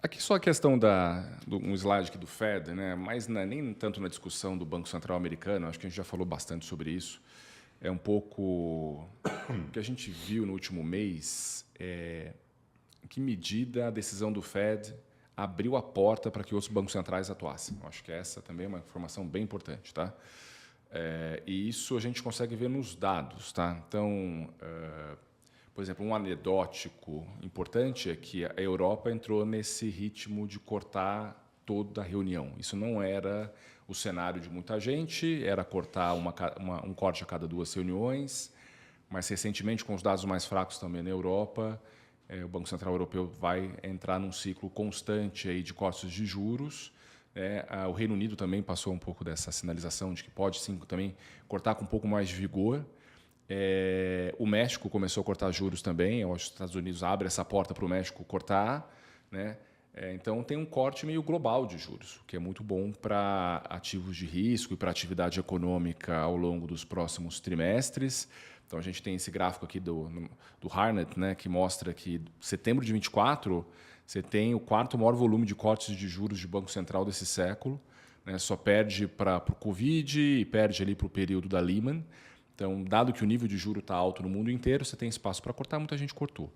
Aqui só a questão um slide aqui do Fed, né? Mas nem tanto na discussão do Banco Central americano, acho que a gente já falou bastante sobre isso. É um pouco o que a gente viu no último mês, em que medida a decisão do Fed abriu a porta para que outros bancos centrais atuassem. Acho que essa também é uma informação bem importante, tá? E isso a gente consegue ver nos dados, tá? Então, por exemplo, um anedótico importante é que a Europa entrou nesse ritmo de cortar toda a reunião. Isso não era o cenário de muita gente, era cortar um corte a cada 2 reuniões, mas recentemente, com os dados mais fracos também na Europa, o Banco Central Europeu vai entrar num ciclo constante aí de cortes de juros. O Reino Unido também passou um pouco dessa sinalização de que pode sim também cortar com um pouco mais de vigor. O México começou a cortar juros também. Os Estados Unidos abre essa porta para o México cortar, né? Então tem um corte meio global de juros, o que é muito bom para ativos de risco e para atividade econômica ao longo dos próximos trimestres. Então a gente tem esse gráfico aqui do Harnett, né, que mostra que setembro de 24 você tem o quarto maior volume de cortes de juros de Banco Central desse século, né? Só perde para o Covid e perde ali para o período da Lehman. Então, dado que o nível de juro está alto no mundo inteiro, você tem espaço para cortar, muita gente cortou.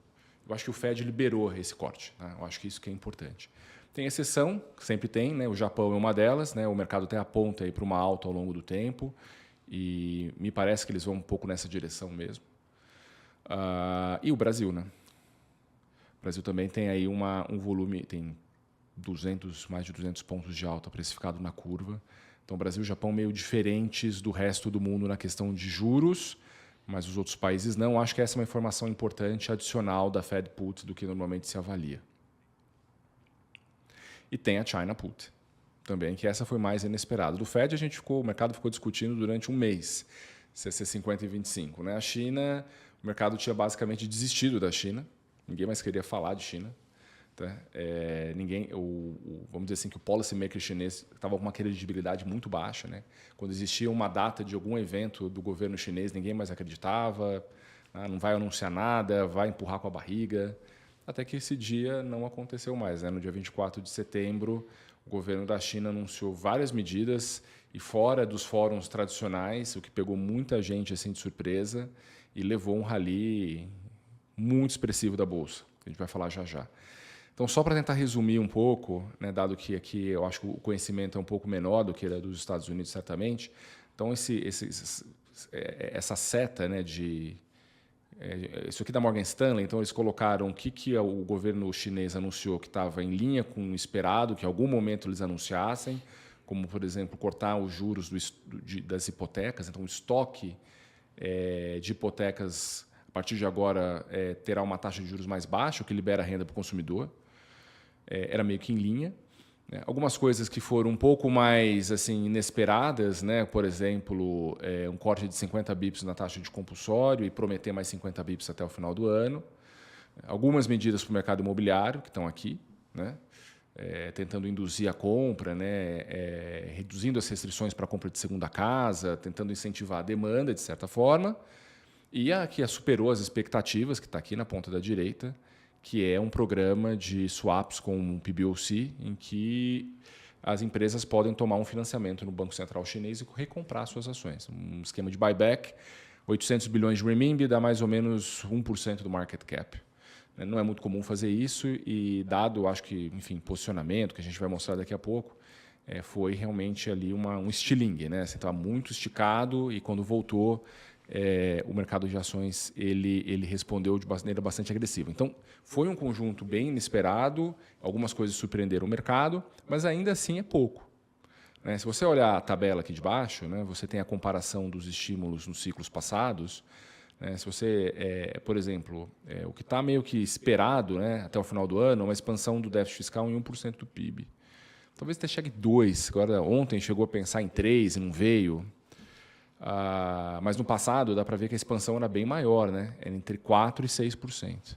Eu acho que o Fed liberou esse corte, né? Eu acho que isso que é importante. Tem exceção, sempre tem, né? O Japão é uma delas, né? O mercado até aponta para uma alta ao longo do tempo e me parece que eles vão um pouco nessa direção mesmo. E o Brasil, né? O Brasil também tem aí um volume, tem mais de 200 pontos de alta precificado na curva. Então, Brasil e Japão meio diferentes do resto do mundo na questão de juros, mas os outros países não. Acho que essa é uma informação importante adicional da Fed Put do que normalmente se avalia. E tem a China Put também, que essa foi mais inesperada. Do Fed o mercado ficou discutindo durante um mês, se ia ser 50 e 25. Né? A China, o mercado tinha basicamente desistido da China, ninguém mais queria falar de China. Tá? Vamos dizer assim que o policymaker chinês estava com uma credibilidade muito baixa, né? Quando existia uma data de algum evento do governo chinês, ninguém mais acreditava, não vai anunciar nada, vai empurrar com a barriga, até que esse dia não aconteceu mais, né? No dia 24 de setembro, o governo da China anunciou várias medidas e fora dos fóruns tradicionais, o que pegou muita gente assim de surpresa e levou um rally muito expressivo da bolsa, que a gente vai falar já já. Então, só para tentar resumir um pouco, né, dado que aqui eu acho que o conhecimento é um pouco menor do que era dos Estados Unidos, certamente. Então, essa seta, né, isso aqui da Morgan Stanley, então eles colocaram o que o governo chinês anunciou que estava em linha com o esperado, que em algum momento eles anunciassem, como, por exemplo, cortar os juros das hipotecas. Então, o estoque de hipotecas, a partir de agora, terá uma taxa de juros mais baixa, o que libera renda para o consumidor. Era meio que em linha. Né? Algumas coisas que foram um pouco mais assim, inesperadas, né? Por exemplo, um corte de 50 bips na taxa de compulsório e prometer mais 50 bips até o final do ano. Algumas medidas para o mercado imobiliário, que estão aqui, né? Tentando induzir a compra, né? Reduzindo as restrições para a compra de segunda casa, tentando incentivar a demanda, de certa forma. E a que superou as expectativas, que está aqui na ponta da direita, que é um programa de swaps com um PBOC, em que as empresas podem tomar um financiamento no Banco Central chinês e recomprar suas ações. Um esquema de buyback, 800 bilhões de renminbi, dá mais ou menos 1% do market cap. Não é muito comum fazer isso e, dado, acho que, enfim, posicionamento, que a gente vai mostrar daqui a pouco, foi realmente ali um estilingue. Né? Você estava muito esticado e, quando voltou, o mercado de ações ele respondeu de maneira bastante agressiva. Então, foi um conjunto bem inesperado, algumas coisas surpreenderam o mercado, mas ainda assim é pouco. Né? Se você olhar a tabela aqui de baixo, né, você tem a comparação dos estímulos nos ciclos passados. Né? Se você, por exemplo, o que está meio que esperado, né, até o final do ano, é uma expansão do déficit fiscal em 1% do PIB. Talvez até chegue 2%. Agora, ontem chegou a pensar em 3% e não veio. Mas no passado dá para ver que a expansão era bem maior, né? Era entre 4% e 6%.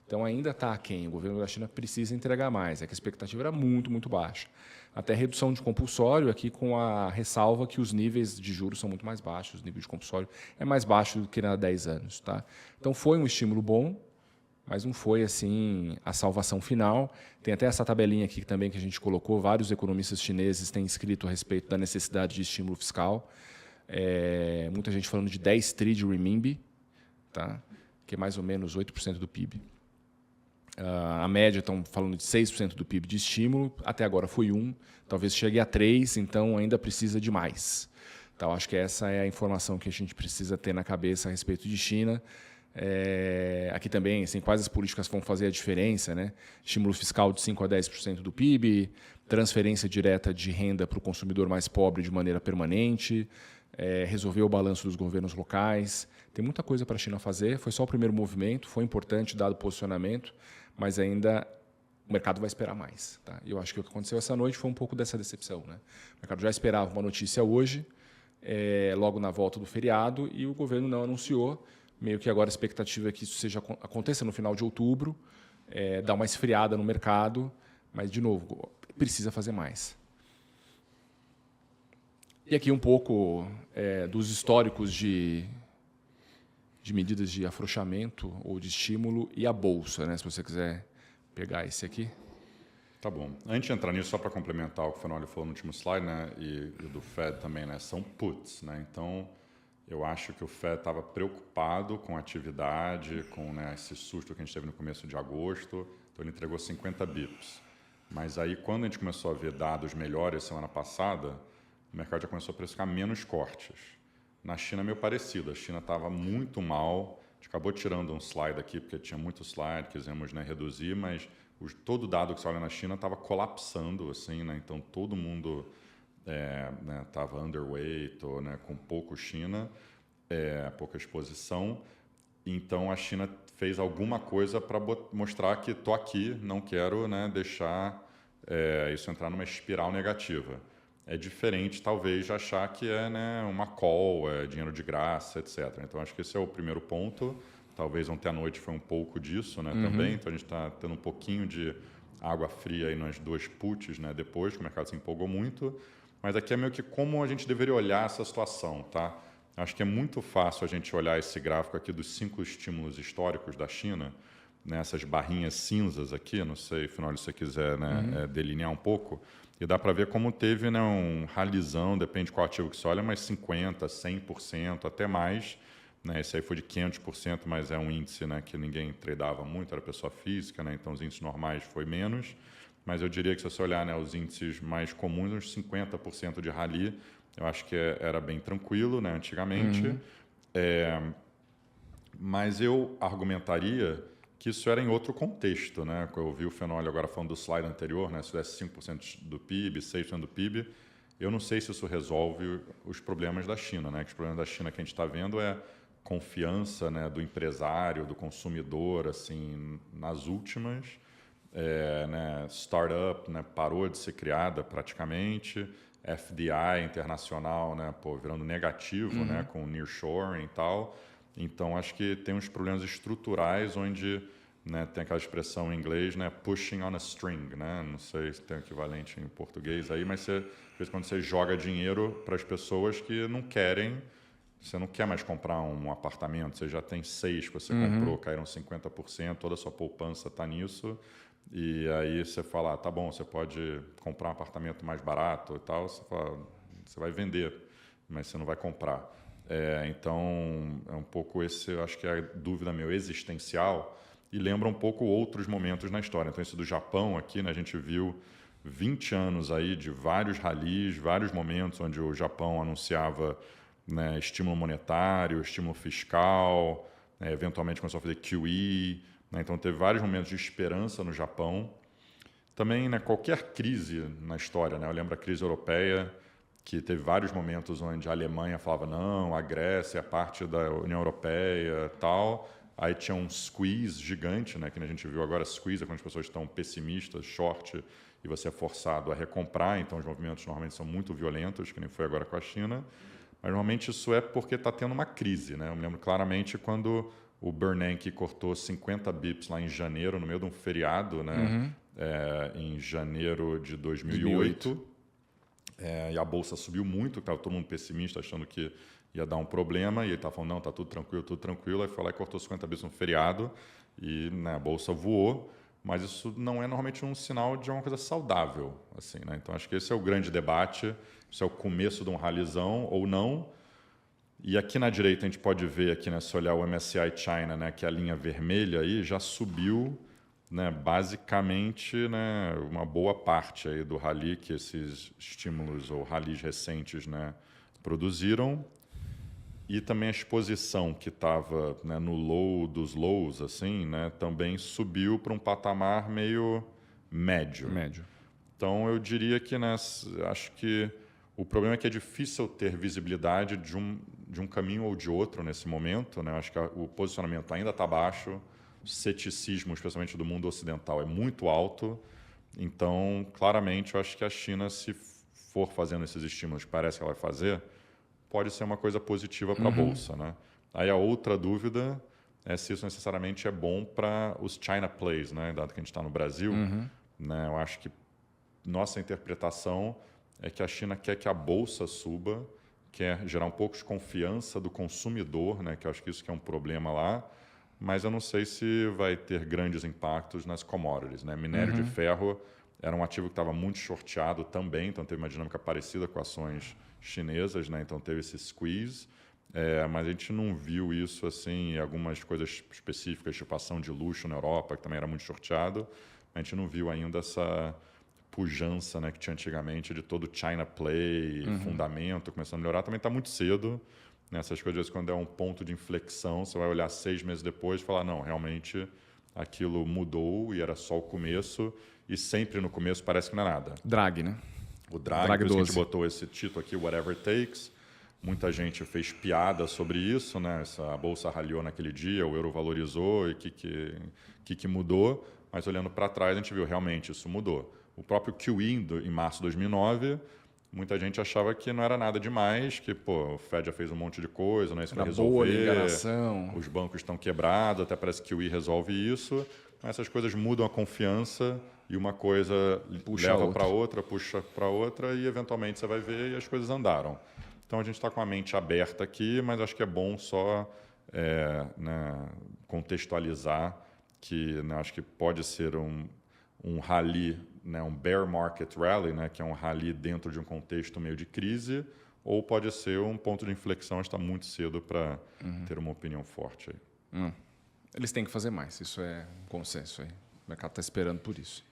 Então ainda está aquém. O governo da China precisa entregar mais. É que a expectativa era muito, muito baixa. Até redução de compulsório, aqui com a ressalva que os níveis de juros são muito mais baixos. O nível de compulsório é mais baixo do que há 10 anos. Tá? Então foi um estímulo bom, mas não foi assim a salvação final. Tem até essa tabelinha aqui também que a gente colocou, vários economistas chineses têm escrito a respeito da necessidade de estímulo fiscal. Muita gente falando de 10 tri de renminbi, tá? Que é mais ou menos 8% do PIB. A média estão falando de 6% do PIB de estímulo, até agora foi 1%, talvez chegue a 3%, então ainda precisa de mais. Então, acho que essa é a informação que a gente precisa ter na cabeça a respeito de China. Aqui também, assim, quais as políticas vão fazer a diferença, né? Estímulo fiscal de 5% a 10% do PIB, transferência direta de renda para o consumidor mais pobre de maneira permanente, resolver o balanço dos governos locais. Tem muita coisa para a China fazer, foi só o primeiro movimento, foi importante dado o posicionamento, mas ainda o mercado vai esperar mais. Tá? E eu acho que o que aconteceu essa noite foi um pouco dessa decepção. Né? O mercado já esperava uma notícia hoje, logo na volta do feriado, e o governo não anunciou. Meio que agora a expectativa é que isso aconteça no final de outubro, dar uma esfriada no mercado, mas, de novo, precisa fazer mais. E aqui um pouco dos históricos de medidas de afrouxamento ou de estímulo e a bolsa, né? Se você quiser pegar esse aqui. Tá bom. Antes de entrar nisso, só para complementar o que o Fenolio falou no último slide, né, e do Fed também, né, são puts, né? Então, eu acho que o Fed estava preocupado com a atividade, com, né, esse susto que a gente teve no começo de agosto, então ele entregou 50 bips. Mas aí, quando a gente começou a ver dados melhores semana passada, o mercado já começou a precificar menos cortes. Na China é meio parecido, a China estava muito mal, a gente acabou tirando um slide aqui, porque tinha muito slide, quisemos, né, reduzir, mas todo dado que você olha na China estava colapsando, assim, né? Então todo mundo estava underweight, ou, né, com pouco China, pouca exposição. Então a China fez alguma coisa para mostrar que estou aqui, não quero, né, deixar isso entrar numa espiral negativa. É diferente, talvez, de achar que né, uma call, dinheiro de graça, etc. Então, acho que esse é o primeiro ponto. Talvez ontem à noite foi um pouco disso, né, também. Então, a gente está tendo um pouquinho de água fria aí nas duas puts, né, depois, que o mercado se empolgou muito. Mas aqui é meio que como a gente deveria olhar essa situação, tá? Acho que é muito fácil a gente olhar esse gráfico aqui dos 5 estímulos históricos da China, né, essas barrinhas cinzas aqui, não sei, afinal, se você quiser, né, delinear um pouco. E dá para ver como teve, né, um ralizão, depende de qual ativo que você olha, mas 50%, 100%, até mais. Né? Esse aí foi de 500%, mas é um índice, né, que ninguém tradava muito, era pessoa física, né? Então os índices normais foi menos. Mas eu diria que se você olhar, né, os índices mais comuns, uns 50% de rally, eu acho que era bem tranquilo, né, antigamente. Mas eu argumentaria que isso era em outro contexto, né? Eu vi o Fenolio agora falando do slide anterior, né? Se tivesse 5% do PIB, 6% do PIB, eu não sei se isso resolve os problemas da China, né? Que os problemas da China que a gente está vendo é confiança, né, do empresário, do consumidor, assim, nas últimas. Né, startup, né, parou de ser criada praticamente, FDI internacional, né, virando negativo, né, com nearshoring e tal. Então, acho que tem uns problemas estruturais onde, né, tem aquela expressão em inglês, né, pushing on a string, né, não sei se tem o equivalente em português aí, mas às vezes quando você joga dinheiro para as pessoas que não querem, você não quer mais comprar um apartamento, você já tem 6 que você comprou, caíram 50%, toda a sua poupança está nisso, e aí você fala, tá bom, você pode comprar um apartamento mais barato e tal, você fala, você vai vender, mas você não vai comprar. Então, é um pouco esse, eu acho que é a dúvida meu existencial e lembra um pouco outros momentos na história. Então, esse do Japão aqui, né, a gente viu 20 anos aí de vários rallies, vários momentos onde o Japão anunciava, né, estímulo monetário, estímulo fiscal, né, eventualmente começou a fazer QE, né, então teve vários momentos de esperança no Japão. Também, né, qualquer crise na história, né, eu lembro a crise europeia, que teve vários momentos onde a Alemanha falava não, a Grécia é parte da União Europeia tal. Aí tinha um squeeze gigante, né, que a gente viu agora. Squeeze é quando as pessoas estão pessimistas, short, e você é forçado a recomprar. Então, os movimentos normalmente são muito violentos, que nem foi agora com a China. Mas, normalmente, isso é porque está tendo uma crise. Né? Eu me lembro claramente quando o Bernanke cortou 50 bips lá em janeiro, no meio de um feriado, né, em janeiro de 2008. E a bolsa subiu muito, estava todo mundo pessimista, achando que ia dar um problema, e ele estava falando, não, está tudo tranquilo, aí foi lá e cortou 50 bips no feriado, e né, a bolsa voou, mas isso não é normalmente um sinal de uma coisa saudável. Assim, né? Então, acho que esse é o grande debate, se é o começo de um ralizão ou não. E aqui na direita a gente pode ver, aqui, né, se olhar o MSCI China, né, que é a linha vermelha aí, já subiu, né, basicamente, né, uma boa parte aí do rally que esses estímulos ou rallies recentes, né, produziram. E também a exposição que estava, né, no low dos lows, assim, né, também subiu para um patamar meio médio. Então, eu diria que acho que o problema é que é difícil ter visibilidade de um caminho ou de outro nesse momento. Né? Acho que o posicionamento ainda está baixo, o ceticismo, especialmente do mundo ocidental, é muito alto. Então, claramente, eu acho que a China, se for fazendo esses estímulos que parece que ela vai fazer, pode ser uma coisa positiva para a Bolsa. Né? Aí a outra dúvida é se isso necessariamente é bom para os China Plays, né? Dado que a gente está no Brasil. Né? Eu acho que nossa interpretação é que a China quer que a Bolsa suba, quer gerar um pouco de confiança do consumidor, né? Que eu acho que isso que é um problema lá, mas eu não sei se vai ter grandes impactos nas commodities. Né? Minério de ferro era um ativo que estava muito shorteado também, então teve uma dinâmica parecida com ações chinesas, né? Então teve esse squeeze, mas a gente não viu isso assim em algumas coisas específicas, tipo ação de luxo na Europa, que também era muito shorteado. A gente não viu ainda essa pujança, né, que tinha antigamente de todo China Play, fundamento, começando a melhorar. Também está muito cedo. Nessas coisas, às vezes, quando é um ponto de inflexão, você vai olhar 6 meses depois e falar, não, realmente aquilo mudou e era só o começo. E sempre no começo parece que não é nada. Drag, né? O Drag, por isso que a gente botou esse título aqui, Whatever It Takes. Muita gente fez piada sobre isso, né? A bolsa ralhou naquele dia, o euro valorizou e o que mudou. Mas olhando para trás, a gente viu realmente isso mudou. O próprio QE em março de 2009, muita gente achava que não era nada demais, que o Fed já fez um monte de coisa, não é isso que vai resolver. Enganação. Os bancos estão quebrados, até parece que o QE resolve isso. Mas essas coisas mudam a confiança e uma coisa leva para outra, puxa para outra e eventualmente você vai ver e as coisas andaram. Então a gente está com a mente aberta aqui, mas acho que é bom só né, contextualizar que né, acho que pode ser um rally, né, um bear market rally, né, que é um rally dentro de um contexto meio de crise, ou pode ser um ponto de inflexão, está muito cedo para ter uma opinião forte aí. Eles têm que fazer mais, isso é um consenso aí. O mercado está esperando por isso.